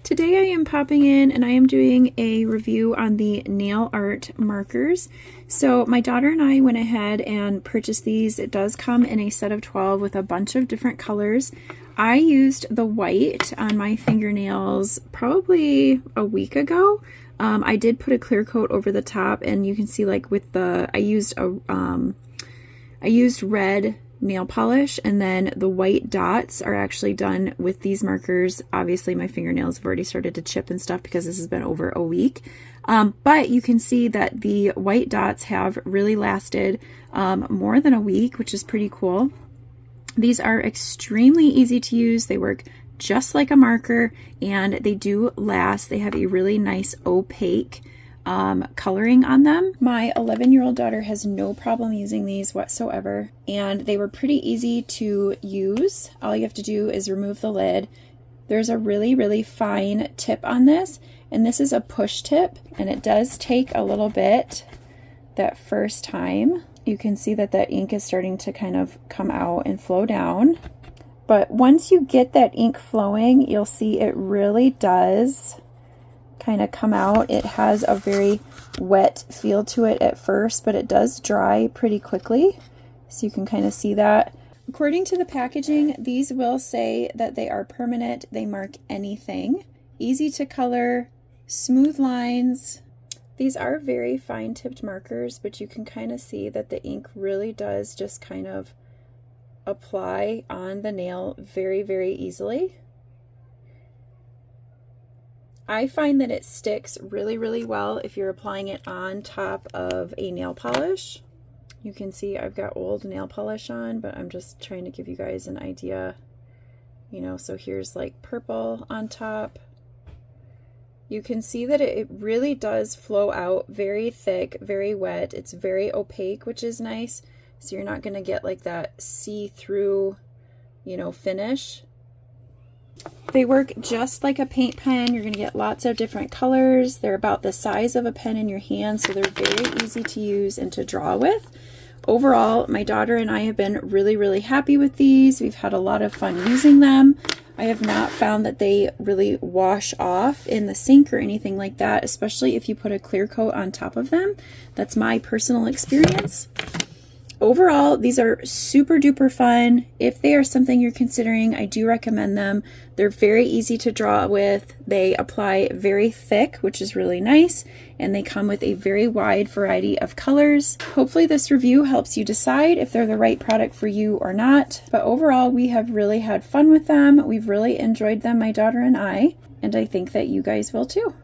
Today I am popping in and I am doing a review on the nail art markers. So my daughter and I went ahead and purchased these. It does come in a set of 12 with a bunch of different colors. I used the white on my fingernails probably a week ago. I did put a clear coat over the top, and you can see like with the, I used red nail polish, and then the white dots are actually done with these markers. Obviously my fingernails have already started to chip and stuff because this has been over a week. But you can see that the white dots have really lasted more than a week, which is pretty cool. These are extremely easy to use. They work just like a marker, and they do last. They have a really nice opaque coloring on them. My 11-year-old daughter has no problem using these whatsoever, and they were pretty easy to use. All you have to do is remove the lid. There's a really fine tip on this, and this is a push tip, and it does take a little bit that first time. You can see that that ink is starting to kind of come out and flow down. But once you get that ink flowing, you'll see it really does kind of come out. It has a very wet feel to it at first, but it does dry pretty quickly. So you can kind of see that. According to the packaging, these will say that they are permanent. They mark anything. Easy to color, smooth lines. These are very fine tipped markers, but you can kind of see that the ink really does just kind of apply on the nail very easily. I find that it sticks really well if you're applying it on top of a nail polish. You can see I've got old nail polish on, but I'm just trying to give you guys an idea, you know. So here's like purple on top. You can see that it really does flow out very thick, very wet. It's very opaque, which is nice. So you're not going to get like that see-through, you know, finish. They work just like a paint pen. You're going to get lots of different colors. They're about the size of a pen in your hand, so they're very easy to use and to draw with. Overall, my daughter and I have been really happy with these. We've had a lot of fun using them. I have not found that they really wash off in the sink or anything like that, especially if you put a clear coat on top of them. That's my personal experience. Overall, these are super duper fun. If they are something you're considering, I do recommend them. They're very easy to draw with. They apply very thick, which is really nice, and they come with a very wide variety of colors. Hopefully this review helps you decide if they're the right product for you or not. But overall, we have really had fun with them. We've really enjoyed them, my daughter and I think that you guys will too.